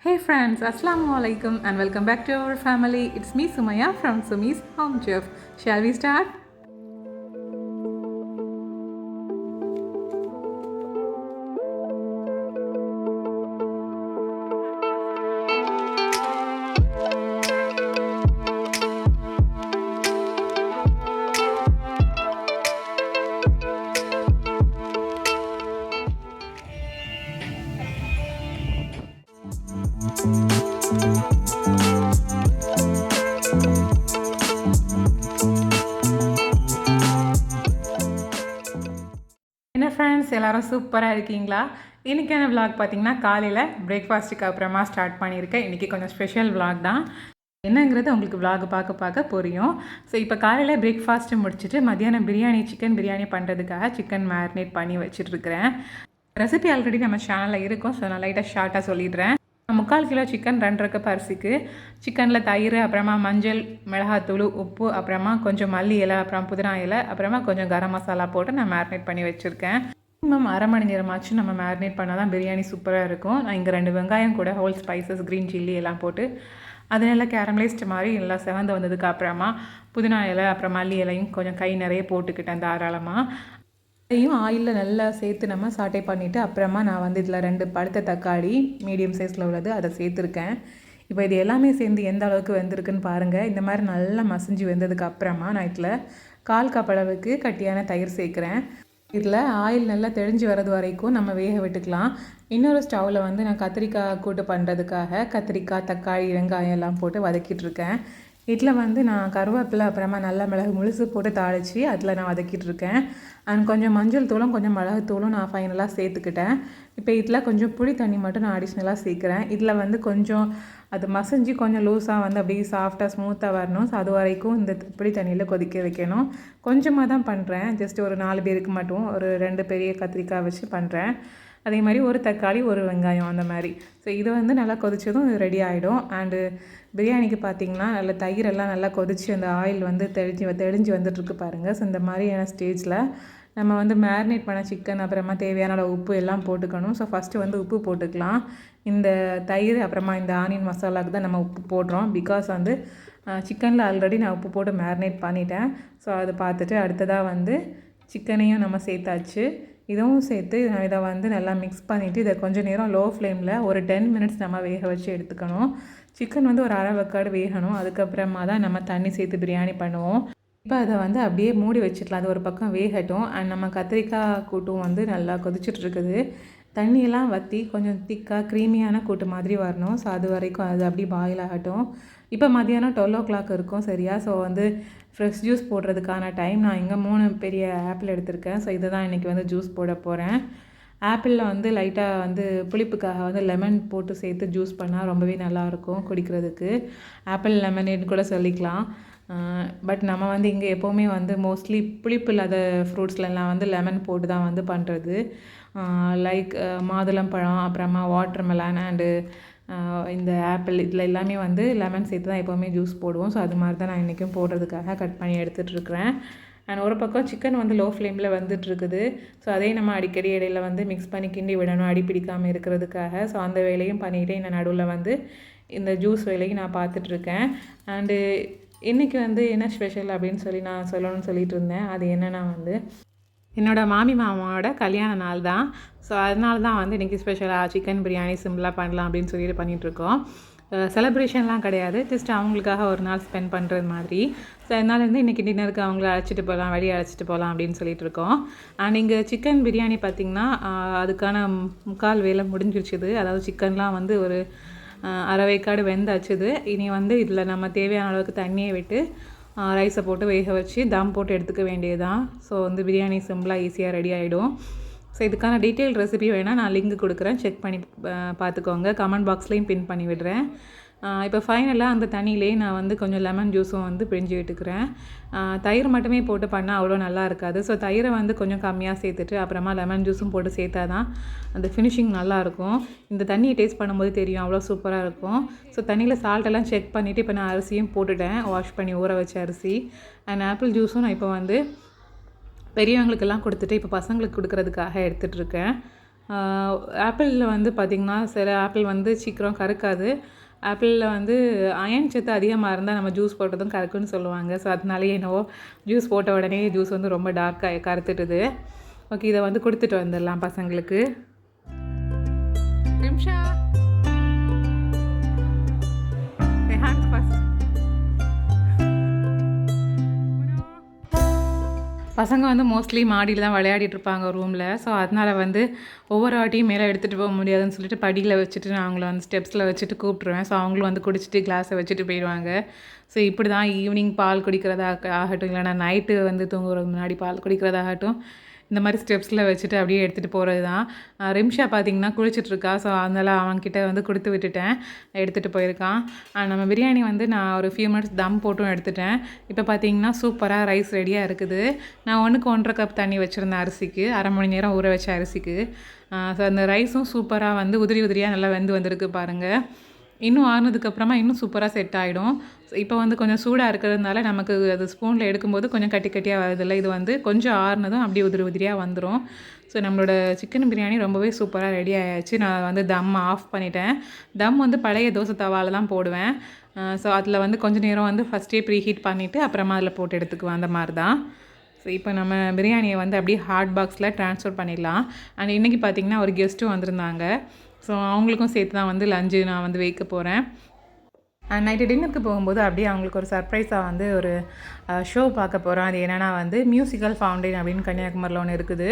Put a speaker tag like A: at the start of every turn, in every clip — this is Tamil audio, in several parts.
A: Hey friends, Assalamu alaikum and welcome back to our family. It's me Sumaya from Sumi's Home Chef. Shall we start? என்ன ஃப்ரெண்ட்ஸ் எல்லோரும் சூப்பராக இருக்கீங்களா? இன்றைக்கான விளாக் பார்த்தீங்கன்னா காலையில் பிரேக்ஃபாஸ்ட்டுக்கு அப்புறமா ஸ்டார்ட் பண்ணியிருக்கேன். இன்றைக்கி கொஞ்சம் ஸ்பெஷல் விளாக் தான். என்னங்கிறது உங்களுக்கு விளாக் பார்க்க புரியும். ஸோ இப்போ காலையில் பிரேக்ஃபாஸ்ட்டு முடிச்சுட்டு மத்தியானம் சிக்கன் பிரியாணி பண்ணுறதுக்காக சிக்கன் மேரினேட் பண்ணி வச்சுட்ருக்கிறேன். ரெசிபி ஆல்ரெடி நம்ம சேனலில் இருக்கும். ஸோ நான் லைட்டாக ஷார்ட்டாக சொல்லிடுறேன். 3/4 கிலோ சிக்கன் 2 கப் அரிசிக்கு சிக்கனில் தயிர், அப்புறமா மஞ்சள், மிளகாத்தூள், உப்பு, அப்புறமா கொஞ்சம் மல்லி இலை, அப்புறம் புதினா இலை, அப்புறமா கொஞ்சம் கரம் மசாலா போட்டு நான் மேரினேட் பண்ணி வச்சுருக்கேன். மினிமம் அரை மணி நேரமாச்சும் நம்ம மேரினேட் பண்ணால் தான் பிரியாணி சூப்பராக இருக்கும். நான் இங்கே 2 வெங்காயம் கூட ஹோல் ஸ்பைசஸ், க்ரீன் சில்லி எல்லாம் போட்டு அது நல்லா கேரமலைஸ்ட் மாதிரி எல்லாம் செவந்து வந்ததுக்கு அப்புறமா புதினா இலை, அப்புறம் மல்லி இலையும் கொஞ்சம் கை நிறைய போட்டுக்கிட்டேன் தாராளமாக. அதையும் ஆயிலில் நல்லா சேர்த்து நம்ம சாட்டை பண்ணிவிட்டு அப்புறமா நான் வந்து இதில் 2 பழுத்த தக்காளி மீடியம் சைஸில் உள்ளது அதை சேர்த்துருக்கேன். இப்போ இது எல்லாமே சேர்ந்து எந்த அளவுக்கு வெந்திருக்குன்னு பாருங்கள். இந்த மாதிரி நல்லா மசிஞ்சு வெந்ததுக்கு அப்புறமா நான் இதில் 1/4 கப் அளவுக்கு கட்டியான தயிர் சேர்க்குறேன். இதில் ஆயில் நல்லா தெளிஞ்சு வர்றது வரைக்கும் நம்ம வேக விட்டுக்கலாம். இன்னொரு ஸ்டவ்வில் வந்து நான் கத்திரிக்காய் கூட்டு பண்ணுறதுக்காக கத்திரிக்காய், தக்காளி, வெங்காயம் எல்லாம் போட்டு வதக்கிட்டுருக்கேன். இதில் வந்து நான் கருவேப்பிலை, அப்புறமா நல்ல மிளகு முழுசு போட்டு தாளித்து அதில் நான் வதக்கிட்டுருக்கேன். அண்ட் கொஞ்சம் மஞ்சள் தூளும் கொஞ்சம் மிளகுத்தூளும் நான் ஃபைனலாக சேர்த்துக்கிட்டேன். இப்போ இதில் கொஞ்சம் புளி தண்ணி மட்டும் நான் அடிஷ்னலாக சேர்க்குறேன். இதில் வந்து கொஞ்சம் அது மசிஞ்சு கொஞ்சம் லூஸாக வந்து அப்படியே சாஃப்டாக ஸ்மூத்தாக வரணும். ஸோ அது வரைக்கும் இந்த புளி தண்ணியில் கொதிக்க வைக்கணும். கொஞ்சமாக தான் பண்ணுறேன். ஜஸ்ட் ஒரு 4 பேருக்கு மட்டும் ஒரு 2 பெரிய கத்திரிக்காய் வச்சு பண்ணுறேன். அதே மாதிரி ஒரு தக்காளி, ஒரு வெங்காயம் அந்த மாதிரி. ஸோ இது வந்து நல்லா கொதிச்சதும் இது ரெடி ஆகிடும். அண்டு பிரியாணிக்கு பார்த்திங்கன்னா நல்ல தயிரெல்லாம் நல்லா கொதித்து அந்த ஆயில் வந்து தெளிஞ்சு வந்துட்டுருக்கு பாருங்கள். ஸோ இந்த மாதிரியான ஸ்டேஜில் நம்ம வந்து மேரினேட் பண்ண சிக்கன், அப்புறமா தேவையான உப்பு எல்லாம் போட்டுக்கணும். ஸோ ஃபஸ்ட்டு வந்து உப்பு போட்டுக்கலாம். இந்த தயிர் அப்புறமா இந்த ஆனியன் மசாலாவுக்கு தான் நம்ம உப்பு போடுறோம். பிகாஸ் வந்து சிக்கனில் ஆல்ரெடி நான் உப்பு போட்டு மேரினேட் பண்ணிட்டேன். ஸோ அதை பார்த்துட்டு அடுத்ததாக வந்து சிக்கனையும் நம்ம சேர்த்தாச்சு. இதுவும் சேர்த்து இதை வந்து நல்லா மிக்ஸ் பண்ணிவிட்டு இதை கொஞ்சம் நேரம் லோ ஃப்ளேமில் ஒரு 10 மினிட்ஸ் நம்ம வேக வச்சு எடுத்துக்கணும். சிக்கன் வந்து ஒரு அரை வக்காடு வேகணும். அதுக்கப்புறமா தான் நம்ம தண்ணி சேர்த்து பிரியாணி பண்ணுவோம். இப்போ அதை வந்து அப்படியே மூடி வச்சுக்கலாம். அது ஒரு பக்கம் வேகட்டும். அண்ட் நம்ம கத்திரிக்காய் கூட்டும் வந்து நல்லா கொதிச்சுட்ருக்குது. தண்ணியெல்லாம் வற்றி கொஞ்சம் திக்காக க்ரீமியான கூட்டு மாதிரி வரணும். ஸோ அது வரைக்கும் அது அப்படியே பாயில் ஆகட்டும். இப்போ மதியானம் 12 o'clock இருக்கும் சரியா. ஸோ வந்து ஃப்ரெஷ் ஜூஸ் போடுறதுக்கான டைம் நான் இங்கே 3 பெரிய ஆப்பிள் எடுத்திருக்கேன். ஸோ இதை தான் இன்றைக்கி வந்து ஜூஸ் போட போகிறேன். ஆப்பிளில் வந்து லைட்டாக வந்து புளிப்புக்காக வந்து லெமன் போட்டு சேர்த்து ஜூஸ் பண்ணால் ரொம்பவே நல்லாயிருக்கும் குடிக்கிறதுக்கு. ஆப்பிள் லெமனேட் கூட சொல்லிக்கலாம். பட் நம்ம வந்து இங்கே எப்போவுமே வந்து மோஸ்ட்லி புளிப்பு இல்லாத ஃப்ரூட்ஸ்லாம் வந்து லெமன் போட்டு தான் வந்து பண்ணுறது. லைக் மாதுளம்பழம், அப்புறமா வாட்டர் மெலான் அண்டு இந்த ஆப்பிள் இதில் எல்லாமே வந்து லெமன் சேர்த்து தான் எப்போவுமே ஜூஸ் போடுவோம். ஸோ அது மாதிரி தான் நான் இன்றைக்கும் போடுறதுக்காக கட் பண்ணி எடுத்துகிட்ருக்கிறேன். அண்ட் ஒரு பக்கம் சிக்கன் வந்து லோ ஃப்ளேமில் வந்துட்டுருக்குது. ஸோ அதையும் நம்ம அடிக்கடி இடையில வந்து மிக்ஸ் பண்ணி கிண்டி விடணும், அடி பிடிக்காமல் இருக்கிறதுக்காக. ஸோ அந்த வேலையும் பண்ணிகிட்டே இந்த நடுவில் வந்து இந்த ஜூஸ் வேலையும் நான் பார்த்துட்ருக்கேன். அண்டு இன்றைக்கி வந்து என்ன ஸ்பெஷல் அப்படின்னு சொல்லி நான் சொல்லணும்னு சொல்லிட்டு இருந்தேன். அது என்னென்னா வந்து என்னோடய மாமாவோட கல்யாண நாள் தான். ஸோ அதனால தான் வந்து இன்றைக்கி ஸ்பெஷலாக சிக்கன் பிரியாணி சிம்பிளாக பண்ணலாம் அப்படின்னு சொல்லிட்டு பண்ணிகிட்ருக்கோம். செலிப்ரேஷன்லாம் கிடையாது, ஜஸ்ட் அவங்களுக்காக ஒரு நாள் ஸ்பெண்ட் பண்ணுறது மாதிரி. ஸோ அதனால வந்து இன்றைக்கி டின்னருக்கு அவங்கள அழைச்சிட்டு போகலாம், வெளியே அழைச்சிட்டு போகலாம் அப்படின்னு சொல்லிட்டு இருக்கோம். அண்ட் இங்கே சிக்கன் பிரியாணி பார்த்திங்கன்னா அதுக்கான 3/4 வேலை முடிஞ்சிருச்சுது. அதாவது சிக்கன்லாம் வந்து ஒரு அரை வேக்காடு வெந்தாச்சுது. இனி வந்து இதில் நம்ம தேவையான அளவுக்கு தண்ணியை விட்டு ரைஸை போட்டு வேக வச்சு தம் போட்டு எடுத்துக்க வேண்டியதுதான். ஸோ வந்து பிரியாணி சிம்பிளாக ஈஸியாக ரெடி ஆகிடும். ஸோ இதுக்கான டீட்டெயில் ரெசிபி வேணால் நான் லிங்க் கொடுக்குறேன், செக் பண்ணி பார்த்துக்கோங்க. கமெண்ட் பாக்ஸ்லேயும் பின் பண்ணி விடுறேன். இப்போ ஃபைனலாக அந்த தண்ணியிலே நான் வந்து கொஞ்சம் லெமன் ஜூஸும் வந்து பிழிஞ்சு விட்டுக்கிறேன். தயிர் மட்டுமே போட்டு பண்ணால் அவ்வளோ நல்லா இருக்காது. ஸோ தயிரை வந்து கொஞ்சம் கம்மியாக சேர்த்துட்டு அப்புறமா லெமன் ஜூஸும் போட்டு சேர்த்தா தான் அந்த ஃபினிஷிங் நல்லாயிருக்கும். இந்த தண்ணியை டேஸ்ட் பண்ணும்போது தெரியும், அவ்வளோ சூப்பராக இருக்கும். ஸோ தண்ணியில் சால்ட்டெல்லாம் செக் பண்ணிவிட்டு இப்போ நான் அரிசியும் போட்டுட்டேன், வாஷ் பண்ணி ஊற வச்ச அரிசி. அண்ட் ஆப்பிள் ஜூஸும் நான் இப்போ வந்து பெரியவங்களுக்கெல்லாம் கொடுத்துட்டு இப்போ பசங்களுக்கு கொடுக்குறதுக்காக எடுத்துகிட்ருக்கேன். ஆப்பிளில் வந்து பார்த்திங்கன்னா சில ஆப்பிள் வந்து சீக்கிரம் கருக்காது. ஆப்பிளில் வந்து அயன் சத்து அதிகமாக இருந்தால் நம்ம ஜூஸ் போட்டதும் கருக்குன்னு சொல்லுவாங்க. ஸோ அதனாலேயே என்னவோ ஜூஸ் போட்ட உடனே ஜூஸ் வந்து ரொம்ப டார்க்காக கருத்துட்டுது. ஓகே, இதை வந்து கொடுத்துட்டு வந்துடலாம் பசங்களுக்கு. நிமிஷா ஃபஸ்ட் பசங்க வந்து மோஸ்ட்லி மாடியில் தான் விளையாடிட்டு இருப்பாங்க ரூமில். ஸோ அதனால் வந்து ஒவ்வொரு வாட்டியும் மேலே எடுத்துகிட்டு போக முடியாதுன்னு சொல்லிட்டு படியில் வச்சுட்டு நான் அவங்கள வந்து ஸ்டெப்ஸில் வச்சுட்டு கூப்பிட்ருவேன். ஸோ அவங்களும் வந்து குடிச்சிட்டு கிளாஸை வச்சுட்டு போயிடுவாங்க. ஸோ இப்படி தான் ஈவினிங் பால் குடிக்கிறதாகட்டும், இல்லைனா நைட்டு வந்து தூங்குறதுக்கு முன்னாடி பால் குடிக்கிறதாகட்டும், இந்த மாதிரி ஸ்டெப்ஸில் வச்சுட்டு அப்படியே எடுத்துகிட்டு போகிறது தான். ரிம்ஷா பார்த்திங்கன்னா குளிச்சிட்ருக்கா. ஸோ அதனால் அவன்கிட்ட வந்து கொடுத்து விட்டுட்டேன், எடுத்துகிட்டு போயிருக்கான். நம்ம பிரியாணி வந்து நான் ஒரு ஃபியூ மினிட்ஸ் தம் போட்டும் எடுத்துட்டேன். இப்போ பார்த்திங்கன்னா சூப்பராக ரைஸ் ரெடியாக இருக்குது. நான் 1க்கு 1.5 கப் தண்ணி வச்சுருந்தேன் அரிசிக்கு, அரை மணி நேரம் ஊற வச்ச அரிசிக்கு. ஸோ அந்த ரைஸும் சூப்பராக வந்து உதிரி உதிரியாக நல்லா வெந்து வந்திருக்கு பாருங்கள். இன்னும் ஆறுனதுக்கப்புறமா இன்னும் சூப்பராக செட் ஆகிடும். இப்போ வந்து கொஞ்சம் சூடாக இருக்கிறதுனால நமக்கு அது ஸ்பூனில் எடுக்கும்போது கொஞ்சம் கட்டி கட்டியாக வருதில்ல, இது வந்து கொஞ்சம் ஆறுனதும் அப்படியே உதிரி உதிரியாக வந்துடும். ஸோ நம்மளோட சிக்கன் பிரியாணி ரொம்பவே சூப்பராக ரெடி ஆகிடுச்சு. நான் வந்து தம் ஆஃப் பண்ணிட்டேன். தம் வந்து பழைய தோசை தவாவில் தான் போடுவேன். ஸோ அதில் வந்து கொஞ்சம் நேரம் வந்து ஃபஸ்ட்டே ப்ரீ ஹீட் பண்ணிவிட்டு அப்புறமா அதில் போட்டு எடுத்துக்குவேன். அந்த மாதிரி தான். ஸோ இப்போ நம்ம பிரியாணியை வந்து அப்படியே ஹாட் பாக்ஸில் ட்ரான்ஸ்ஃபர் பண்ணிடலாம். அண்ட் இன்றைக்கி பார்த்திங்கன்னா ஒரு கெஸ்ட்டும் வந்திருந்தாங்க. ஸோ அவங்களுக்கும் சேர்த்து தான் வந்து லஞ்சு நான் வந்து வைக்க போகிறேன். அண்ட் நைட்டு டின்னருக்கு போகும்போது அப்படியே அவங்களுக்கு ஒரு சர்ப்ரைஸாக வந்து ஒரு ஷோ பார்க்க போகிறோம். அது என்னென்னா வந்து மியூசிக்கல் ஃபவுண்டைன் அப்படின்னு கன்னியாகுமரியில் ஒன்று இருக்குது.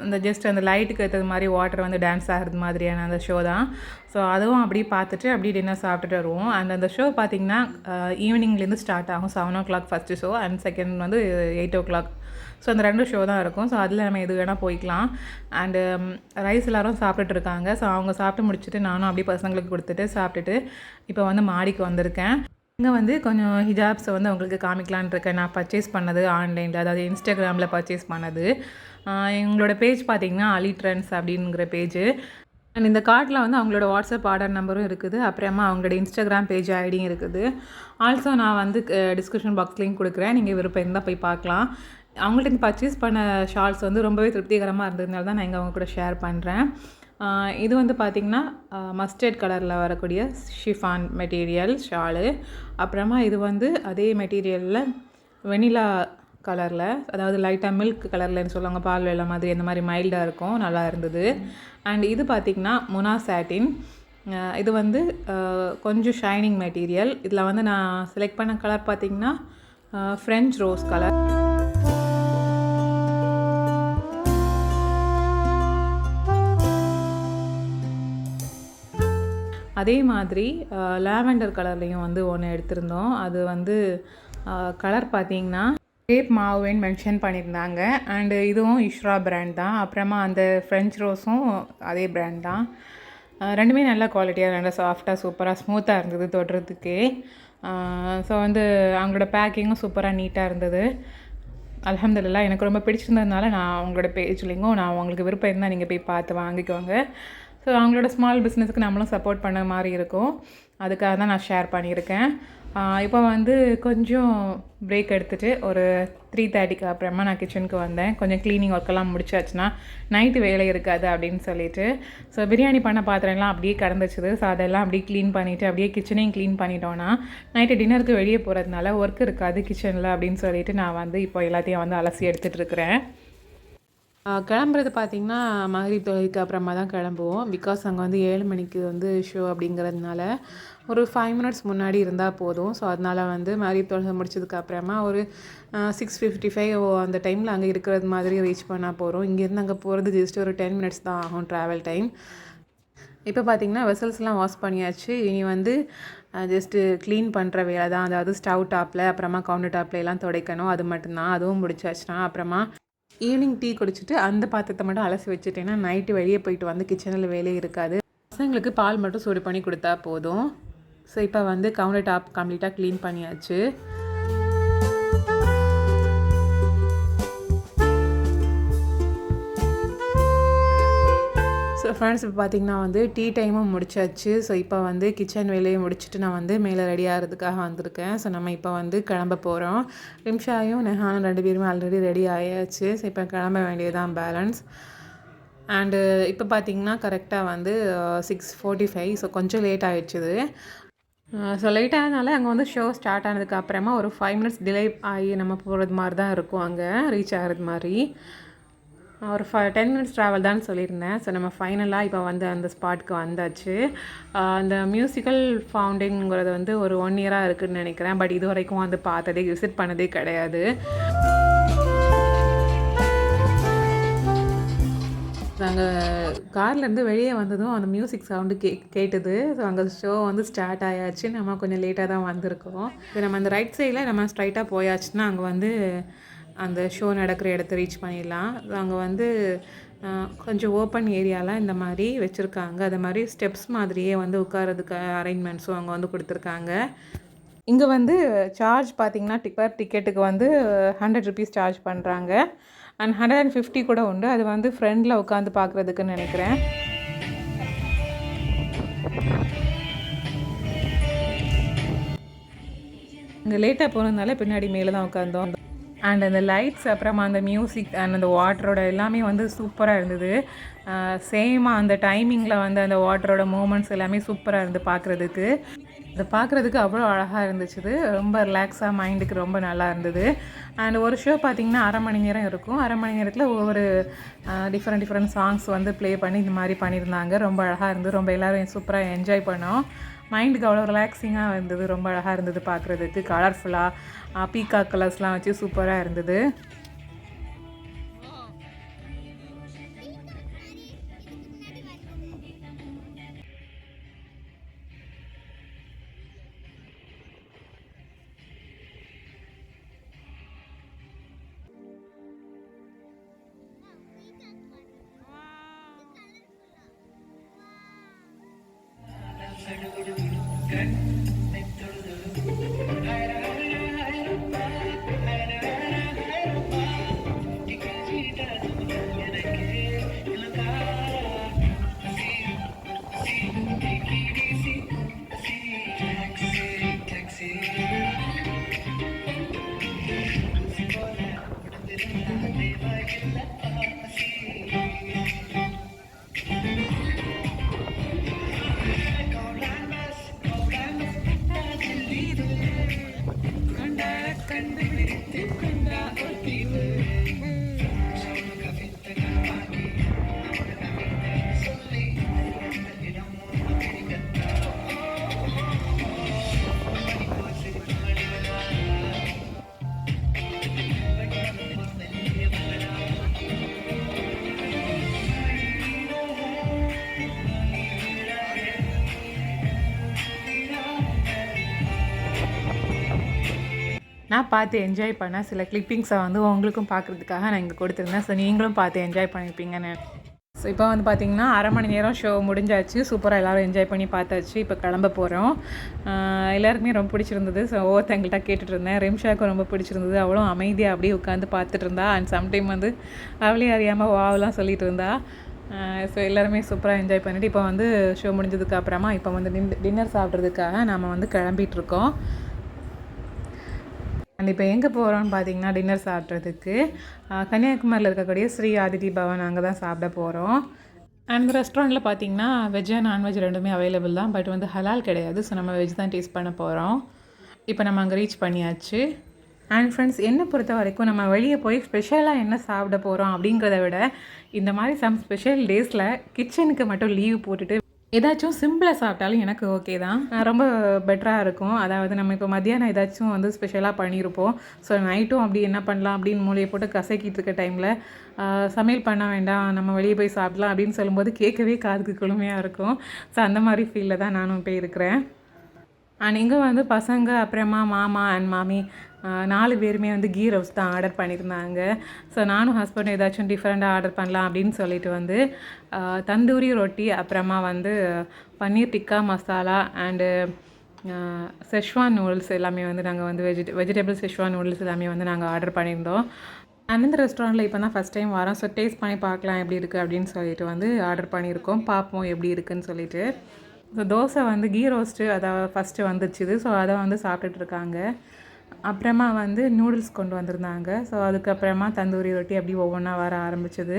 A: இந்த ஜஸ்ட் அந்த லைட்டுக்கு ஏற்றது மாதிரி வாட்டர் வந்து டான்ஸ் ஆகிறது மாதிரியான அந்த ஷோ தான். ஸோ அதுவும் அப்படியே பார்த்துட்டு அப்படியே டின்னர் சாப்பிட்டுட்டு வருவோம். அண்ட் அந்த ஷோ பார்த்திங்கன்னா ஈவினிங்லேருந்து ஸ்டார்ட் ஆகும். 7 o'clock first show, and second வந்து 8 o'clock. ஸோ அந்த 2 ஷோ தான் இருக்கும். ஸோ அதில் நம்ம எது வேணால் போய்க்கலாம். அண்டு ரைஸ் எல்லோரும் சாப்பிட்டுட்டு இருக்காங்க. ஸோ அவங்க சாப்பிட்டு முடிச்சுட்டு நானும் அப்படியே பசங்களுக்கு கொடுத்துட்டு சாப்பிட்டுட்டு இப்போ வந்து மாடிக்கு வந்திருக்கேன். இங்கே வந்து கொஞ்சம் ஹிஜாப்ஸை வந்து உங்களுக்கு காமிக்கலான் இருக்கேன். நான் பர்ச்சேஸ் பண்ணது ஆன்லைனில், அதாவது இன்ஸ்டாகிராமில் பர்ச்சேஸ் பண்ணது. எங்களோட பேஜ் பார்த்திங்கன்னா அலி ட்ரெண்ட்ஸ் அப்படிங்கிற பேஜ். அண்ட் இந்த கார்ட்டில் வந்து அவங்களோட வாட்ஸ்அப் ஆர்டர் நம்பரும் இருக்குது. அப்புறமா அவங்களோட இன்ஸ்டாகிராம் பேஜ் ஐடியும் இருக்குது. ஆல்சோ நான் வந்து டிஸ்கிரிப்ஷன் பாக்ஸ் லிங்க் கொடுக்குறேன். நீங்கள் விருப்பம் இருந்தால் போய் பார்க்கலாம். அவங்கள்ட்ட பர்ச்சேஸ் பண்ண ஷால்ஸ் வந்து ரொம்பவே திருப்திகரமாக இருந்ததுனால தான் நான் இங்கே அவங்க கூட ஷேர் பண்ணுறேன். இது வந்து பார்த்திங்கன்னா மஸ்டர்ட் கலரில் வரக்கூடிய ஷிஃபான் மெட்டீரியல் ஷாலு. அப்புறமா இது வந்து அதே மெட்டீரியலில் வெனிலா கலரில், அதாவது லைட்டாக மில்க் கலர்லன்னு சொல்லுவாங்க, பால் வெள்ளை மாதிரி, அந்த மாதிரி மைல்டாக இருக்கும், நல்லா இருந்தது. அண்ட் இது பார்த்திங்கன்னா முனா சாட்டின். இது வந்து கொஞ்சம் ஷைனிங் மெட்டீரியல். இதில் வந்து நான் செலக்ட் பண்ண கலர் பார்த்திங்கன்னா ஃப்ரெஞ்ச் ரோஸ் கலர். அதே மாதிரி லாவெண்டர் கலர்லேயும் வந்து ஒன்று எடுத்திருந்தோம். அது வந்து கலர் பார்த்திங்கன்னா கிரேப் மாவுன்னு மென்ஷன் பண்ணியிருந்தாங்க. அண்டு இதுவும் இஷ்ரா பிராண்ட் தான். அப்புறமா அந்த ஃப்ரெஞ்ச் ரோஸும் அதே பிராண்ட் தான். ரெண்டுமே நல்ல குவாலிட்டியாக, நல்லா சாஃப்டாக சூப்பராக ஸ்மூத்தாக இருந்தது தொடுறதுக்கே. ஸோ வந்து அவங்களோட பேக்கிங்கும் சூப்பராக நீட்டாக இருந்தது. அல்ஹம்துலில்லாஹ் எனக்கு ரொம்ப பிடிச்சிருந்ததுனால நான் அவங்களோட பேஜ்லேயும் நான் உங்களுக்கு விருப்பம் இருந்தால் நீங்கள் போய் பார்த்து வாங்கிக்கோங்க. ஸோ அவங்களோட ஸ்மால் பிஸ்னஸுக்கு நம்மளும் சப்போர்ட் பண்ண மாதிரி இருக்கும். அதுக்காக தான் நான் ஷேர் பண்ணியிருக்கேன். இப்போ வந்து கொஞ்சம் பிரேக் எடுத்துகிட்டு ஒரு 3:30க்கு அப்புறமா நான் கிச்சனுக்கு வந்தேன். கொஞ்சம் க்ளீனிங் ஒர்க்கெல்லாம் முடிச்சாச்சுன்னா நைட்டு வேலை இருக்காது அப்படின்னு சொல்லிட்டு. ஸோ பிரியாணி பண்ண பாத்திரம்லாம் அப்படியே கிடந்துச்சுது. ஸோ அதெல்லாம் அப்படியே க்ளீன் பண்ணிவிட்டு அப்படியே கிச்சனையும் க்ளீன் பண்ணிட்டோன்னா நைட்டு டின்னருக்கு வெளியே போகிறதுனால ஒர்க் இருக்காது கிச்சனில் அப்படின்னு சொல்லிட்டு நான் வந்து இப்போ எல்லாத்தையும் வந்து அலசி எடுத்துகிட்டு இருக்கிறேன். கிளம்புறது பார்த்திங்கன்னா மகரிப் தொழுகைக்கு அப்புறமா தான் கிளம்புவோம். பிகாஸ் அங்கே வந்து 7 மணிக்கு வந்து ஷோ அப்படிங்கிறதுனால ஒரு 5 மினிட்ஸ் முன்னாடி இருந்தால் போதும். ஸோ அதனால் வந்து மகரிப் தொழுகை முடிச்சதுக்கு அப்புறமா ஒரு 6:55 அந்த டைமில் அங்கே இருக்கிறது மாதிரி ரீச் பண்ணால் போகிறோம். இங்கேருந்து அங்கே போகிறது ஜஸ்ட் ஒரு 10 மினிட்ஸ் தான் ஆகும் ட்ராவல் டைம். இப்போ பார்த்திங்கன்னா வெசல்ஸ்லாம் வாஷ் பண்ணியாச்சு. இனி வந்து ஜஸ்ட்டு க்ளீன் பண்ணுற வேலை தான். அதாவது ஸ்டவ் டாப்பில் அப்புறமா கவுண்டர் டாப்பில் எல்லாம் துடைக்கணும். அது மட்டும்தான். அதுவும் முடிச்சாச்சுன்னா அப்புறமா ஈவினிங் டீ குடிச்சிட்டு அந்த பாத்திரத்தை மட்டும் அலசி வச்சுட்டேன்னா நைட்டு வெளியே போயிட்டு வந்து கிச்சனில் வேலையே இருக்காது. பசங்களுக்கு பால் மட்டும் சூடு பண்ணி கொடுத்தா போதும். ஸோ இப்போ வந்து கவுண்டர் டாப் கம்ப்ளீட்டாக க்ளீன் பண்ணியாச்சு. ஸோ ஃப்ரெண்ட்ஸ் இப்போ பார்த்திங்கன்னா வந்து டீ டைமும் முடிச்சாச்சு. ஸோ இப்போ வந்து கிச்சன் வேலையை முடிச்சுட்டு நான் வந்து மேலே ரெடி ஆகிறதுக்காக வந்திருக்கேன். ஸோ நம்ம இப்போ வந்து கிளம்ப போகிறோம். ரிம்ஷாயும் நெஹானும் 2 பேருமே ஆல்ரெடி ரெடி ஆயாச்சு. ஸோ இப்போ கிளம்ப வேண்டியதுதான் பேலன்ஸ். அண்டு இப்போ பார்த்தீங்கன்னா கரெக்டாக வந்து 6:45. ஸோ கொஞ்சம் லேட் ஆகிடுச்சிது. ஸோ லேட் ஆனதுனால அங்கே வந்து ஷோ ஸ்டார்ட் ஆனதுக்கு அப்புறமா ஒரு 5 மினிட்ஸ் டிலே ஆகி நம்ம போகிறது மாதிரி தான் இருக்கும், அங்கே ரீச் ஆகிறது மாதிரி. ஒரு 10 மினிட்ஸ் ட்ராவல் தான் சொல்லியிருந்தேன். ஸோ நம்ம ஃபைனலாக இப்போ வந்து அந்த ஸ்பாட்டுக்கு வந்தாச்சு. அந்த மியூசிக்கல் ஃபவுண்டைனுங்கிறது வந்து ஒரு 1 இயராக இருக்குதுன்னு நினைக்கிறேன். பட் இது வரைக்கும் வந்து பார்த்ததே விசிட் பண்ணதே கிடையாது. நாங்கள் கார்லேருந்து வெளியே வந்ததும் அந்த மியூசிக் சவுண்டு கேட்டுது. ஸோ அங்கே ஷோ வந்து ஸ்டார்ட் ஆயாச்சு. நம்ம கொஞ்சம் லேட்டாக தான் வந்திருக்கோம். இப்போ நம்ம அந்த ரைட் சைடில் நம்ம ஸ்ட்ரைட்டாக போயாச்சுன்னா அங்கே வந்து அந்த ஷோ நடக்கிற இடத்த ரீச் பண்ணிடலாம். அங்கே வந்து கொஞ்சம் ஓப்பன் ஏரியாலாம் இந்த மாதிரி வச்சுருக்காங்க. அது மாதிரி ஸ்டெப்ஸ் மாதிரியே வந்து உட்காரதுக்கு அரேஞ்ச்மெண்ட்ஸும் அங்கே வந்து கொடுத்துருக்காங்க. இங்கே வந்து சார்ஜ் பார்த்திங்கன்னா டிக்கெட்டுக்கு வந்து 100 ருபீஸ் சார்ஜ் பண்ணுறாங்க. அண்ட் 150 கூட உண்டு. அது வந்து ஃப்ரெண்டில் உட்காந்து பார்க்குறதுக்குன்னு நினைக்கிறேன். இங்கே லேட்டாக போனதுனால பின்னாடி மேலே தான் உட்காந்தோம். அண்ட் அந்த லைட்ஸ், அப்புறமா அந்த மியூசிக் அண்ட் அந்த வாட்டரோட எல்லாமே வந்து சூப்பராக இருந்தது. சேமாக அந்த டைமிங்கில் வந்து அந்த வாட்டரோட மூமெண்ட்ஸ் எல்லாமே சூப்பராக இருந்து பார்க்குறதுக்கு. அதை பார்க்குறதுக்கு அவ்வளோ அழகாக இருந்துச்சு. ரொம்ப ரிலாக்ஸாக, மைண்டுக்கு ரொம்ப நல்லா இருந்தது. அண்ட் ஒரு ஷோ பார்த்திங்கன்னா 1/2 மணி நேரம் இருக்கும். 1/2 மணி நேரத்தில் ஒவ்வொரு டிஃப்ரெண்ட் சாங்ஸ் வந்து ப்ளே பண்ணி இந்த மாதிரி பண்ணியிருந்தாங்க. ரொம்ப அழகாக இருந்தது. ரொம்ப எல்லோரும் சூப்பராக என்ஜாய் பண்ணோம். மைண்டுக்கு அவ்வளோ ரிலாக்ஸிங்காக இருந்தது. ரொம்ப அழகாக இருந்தது பார்க்குறதுக்கு. கலர்ஃபுல்லாக பீகாக் கலர்ஸ்லாம் வச்சு சூப்பராக இருந்தது. நான் பார்த்து என்ஜாய் பண்ண சில கிளிப்பிங்ஸை வந்து உங்களுக்கும் பார்க்குறதுக்காக நான் இங்கே கொடுத்துருந்தேன். ஸோ நீங்களும் பார்த்து என்ஜாய் பண்ணியிருப்பீங்கன்னு. ஸோ இப்போ வந்து பார்த்திங்கன்னா 1/2 மணி நேரம் ஷோ முடிஞ்சாச்சு. சூப்பராக எல்லோரும் என்ஜாய் பண்ணி பார்த்தாச்சு. இப்போ கிளம்ப போகிறோம். எல்லாருக்குமே ரொம்ப பிடிச்சிருந்தது. ஸோ ஒவ்வொருத்தங்கள்ட்ட கேட்டுட்டு இருந்தேன். ரிம்ஷாவுக்கும் ரொம்ப பிடிச்சிருந்தது. அவ்வளோ அமைதியாக அப்படியே உட்காந்து பார்த்துட்டு இருந்தா. அண்ட் சம்டைம் வந்து அவளே அறியாமல் வாவெலாம் சொல்லிகிட்டு இருந்தா. ஸோ எல்லாருமே சூப்பராக என்ஜாய் பண்ணிவிட்டு இப்போ வந்து ஷோ முடிஞ்சதுக்கு அப்புறமா இப்போ வந்து டின்னர் சாப்பிட்றதுக்காக நம்ம வந்து கிளம்பிகிட்ருக்கோம். அண்ட் இப்போ எங்கே போகிறோம்னு பார்த்தீங்கன்னா டின்னர் சாப்பிட்றதுக்கு கன்னியாகுமரியில் இருக்கக்கூடிய ஸ்ரீ ஆதிதி பவன் அங்கே தான் சாப்பிட போகிறோம். அண்ட் ரெஸ்டாரண்ட்டில் பார்த்தீங்கன்னா வெஜ் அண்ட் நான்வெஜ் ரெண்டுமே அவைலபிள் தான். பட் வந்து ஹலால் கிடையாது. ஸோ நம்ம வெஜ் தான் டேஸ்ட் பண்ண போகிறோம். இப்போ நம்ம அங்கே ரீச் பண்ணியாச்சு. அண்ட் ஃப்ரெண்ட்ஸ், என்னை பொறுத்த வரைக்கும் நம்ம வெளியே போய் ஸ்பெஷலாக என்ன சாப்பிட போகிறோம் அப்படிங்கிறத விட இந்த மாதிரி சம் ஸ்பெஷல் டேஸில் கிச்சனுக்கு மட்டும் லீவ் போட்டுட்டு ஏதாச்சும் சிம்பிளாக சாப்பிட்டாலும் எனக்கு ஓகே தான். ரொம்ப பெட்டராக இருக்கும். அதாவது நம்ம இப்போ மத்தியானம் ஏதாச்சும் வந்து ஸ்பெஷலாக பண்ணியிருப்போம். ஸோ நைட்டும் அப்படி என்ன பண்ணலாம் அப்படின்னு மூளையை போட்டு கசக்கிட்டு இருக்க டைமில் சமையல் பண்ண வேண்டாம், நம்ம வெளியே போய் சாப்பிட்லாம் அப்படின்னு சொல்லும்போது கேட்கவே காதுக்கு குளுமையாக இருக்கும். ஸோ அந்த மாதிரி ஃபீலில் தான் நானும் போய் இருக்கிறேன். அண்ட் இங்கே வந்து பசங்க, அப்புறமா மாமா அண்ட் மாமி 4 பேருமே வந்து கீ ரோஸ்ட் தான் ஆர்டர் பண்ணியிருந்தாங்க. ஸோ நானும் ஹஸ்பண்டும் ஏதாச்சும் டிஃப்ரெண்ட்டாக ஆர்டர் பண்ணலாம் அப்படின்னு சொல்லிட்டு வந்து தந்தூரி ரொட்டி, அப்புறமா வந்து paneer tikka masala and Schezwan noodles எல்லாமே வந்து நாங்கள் வந்து வெஜிடபிள் செஷ்வான் நூடுல்ஸ் எல்லாமே வந்து நாங்கள் ஆர்டர் பண்ணியிருந்தோம். அண்ட் இந்த ரெஸ்டாரண்ட்டில் இப்போ தான் ஃபஸ்ட் டைம் வரோம். ஸோ டேஸ்ட் பண்ணி பார்க்கலாம் எப்படி இருக்குது அப்படின்னு சொல்லிட்டு வந்து ஆர்டர் பண்ணியிருக்கோம். பார்ப்போம் எப்படி இருக்குதுன்னு சொல்லிட்டு. ஸோ தோசை வந்து கீ ரோஸ்ட்டு அதை ஃபஸ்ட்டு வந்துச்சுது. ஸோ அதை வந்து சாப்பிட்டுட்ருக்காங்க. அப்புறமா வந்து நூடுல்ஸ் கொண்டு வந்திருந்தாங்க. ஸோ அதுக்கப்புறமா தந்தூரி ரொட்டி அப்படி ஒவ்வொன்றா வர ஆரம்பிச்சது.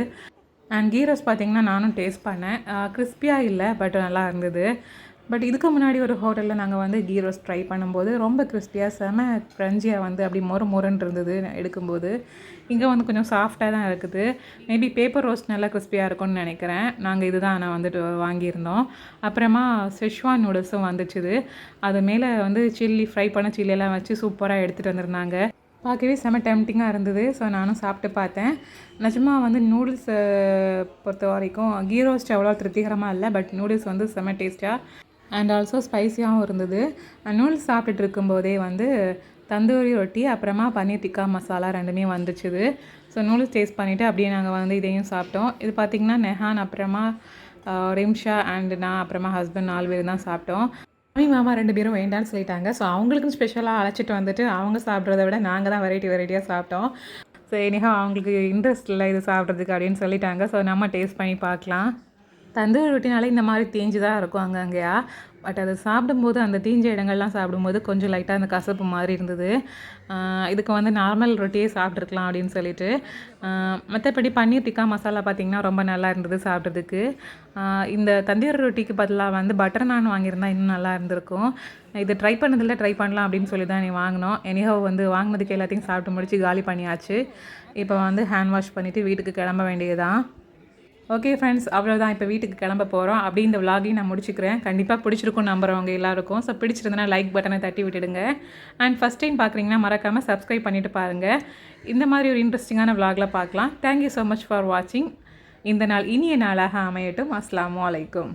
A: அண்ட் கீ ரோஸ்ட் பார்த்தீங்கன்னா நானும் டேஸ்ட் பண்ணேன். கிறிஸ்பியாக இல்லை, பட் நல்லா இருந்தது. பட் இதுக்கு முன்னாடி ஒரு ஹோட்டலில் நாங்கள் வந்து கீ ரோஸ்ட் ட்ரை பண்ணும்போது ரொம்ப கிறிஸ்பியாக செம க்ரன்ச்சியாக வந்து அப்படி மொறுன்னு இருந்தது எடுக்கும்போது. இங்கே வந்து கொஞ்சம் சாஃப்டாக தான் இருக்குது. மேபி பேப்பர் ரோஸ்ட் நல்லா கிறிஸ்பியாக இருக்கும்னு நினைக்கிறேன். நாங்கள் இதுதான் நான் வந்துட்டு வாங்கியிருந்தோம். அப்புறமா செஷ்வான் நூடுல்ஸும் வந்துச்சுது. அது மேலே வந்து ஃப்ரை பண்ண சில்லியெல்லாம் வச்சு சூப்பராக எடுத்துகிட்டு வந்திருந்தாங்க. பார்க்கவே செம்ம டெம்டிங்காக இருந்தது. ஸோ நானும் சாப்பிட்டு பார்த்தேன். நிஜமாக வந்து நூடுல்ஸை பொறுத்த வரைக்கும் கீ ரோஸ்ட் அவ்வளோ திருப்திகரமாக இல்லை, பட் நூடுல்ஸ் வந்து செம்ம டேஸ்ட்டாக அண்ட் ஆல்சோ ஸ்பைஸியாகவும் இருந்தது. நூடுல்ஸ் சாப்பிட்டுட்டு இருக்கும்போதே வந்து தந்தூரி ரொட்டி அப்புறமா பன்னீர் டிக்கா மசாலா ரெண்டுமே வந்துச்சுது. ஸோ நூடுல்ஸ் டேஸ்ட் பண்ணிவிட்டு அப்படியே நாங்கள் வந்து இதையும் சாப்பிட்டோம். இது பார்த்திங்கன்னா நெஹான் அப்புறமா ரிம்ஷா அண்ட் நான் அப்புறமா ஹஸ்பண்ட் 4 பேர் தான் சாப்பிட்டோம். மாமா 2 பேரும் வேண்டான்னு சொல்லிட்டாங்க. ஸோ அவங்களுக்கும் ஸ்பெஷலாக அழைச்சிட்டு வந்துட்டு அவங்க சாப்பிட்றத விட நாங்கள் தான் வெரைட்டியாக சாப்பிட்டோம். ஸோ எனிஹா அவங்களுக்கு இன்ட்ரெஸ்ட் இல்லை இது சாப்பிட்றதுக்கு அப்படின்னு சொல்லிட்டாங்க. ஸோ நம்ம டேஸ்ட் பண்ணி பார்க்கலாம். தந்தூரி ரொட்டினாலே இந்த மாதிரி தேஞ்சு தான் இருக்கும் அங்கங்கேயா. பட் அது சாப்பிடும்போது அந்த தீஞ்ச இடங்கள்லாம் சாப்பிடும்போது கொஞ்சம் லைட்டாக அந்த கசப்பு மாதிரி இருந்தது. இதுக்கு வந்து நார்மல் ரொட்டியே சாப்பிட்ருக்கலாம் அப்படின்னு சொல்லிட்டு. மற்றபடி பன்னீர் டிக்கா மசாலா பார்த்திங்கன்னா ரொம்ப நல்லா இருந்தது சாப்பிட்றதுக்கு. இந்த தந்தூரி ரொட்டிக்கு பதிலாக வந்து பட்டர் நான் வாங்கியிருந்தா இன்னும் நல்லா இருந்திருக்கும். இது ட்ரை பண்ணலாம் அப்படின்னு சொல்லி தான் நீ வாங்கினோம். எனிஹோ வந்து வாங்கினதுக்கு எல்லாத்தையும் சாப்பிட்டு முடிச்சு காலி பண்ணியாச்சு. இப்போ வந்து ஹேண்ட் வாஷ் பண்ணிவிட்டு வீட்டுக்கு கிளம்ப வேண்டியதுதான். ஓகே ஃப்ரெண்ட்ஸ், அவ்வளோதான். இப்போ வீட்டுக்கு கிளம்ப போகிறோம். அப்படி இந்த விலாகையும் நான் முடிச்சுக்கிறேன். கண்டிப்பாக பிடிச்சிருக்கும் நம்புறவங்க எல்லாருக்கும். ஸோ பிடிச்சிருந்தனா லைக் பட்டனை தட்டி விட்டுடுங்க. அண்ட் ஃபஸ்ட் டைம் பார்க்குறீங்கன்னா மறக்காமல் சப்ஸ்கிரைப் பண்ணிவிட்டு பாருங்கள். இந்த மாதிரி ஒரு இன்ட்ரெஸ்டிங்கான விலாகில் பார்க்கலாம். தேங்க்யூ ஸோ மச் ஃபார் வாட்சிங். இந்த நாள் இனிய நாளாக அமையட்டும். அஸ்ஸலாமு அலைக்கும்.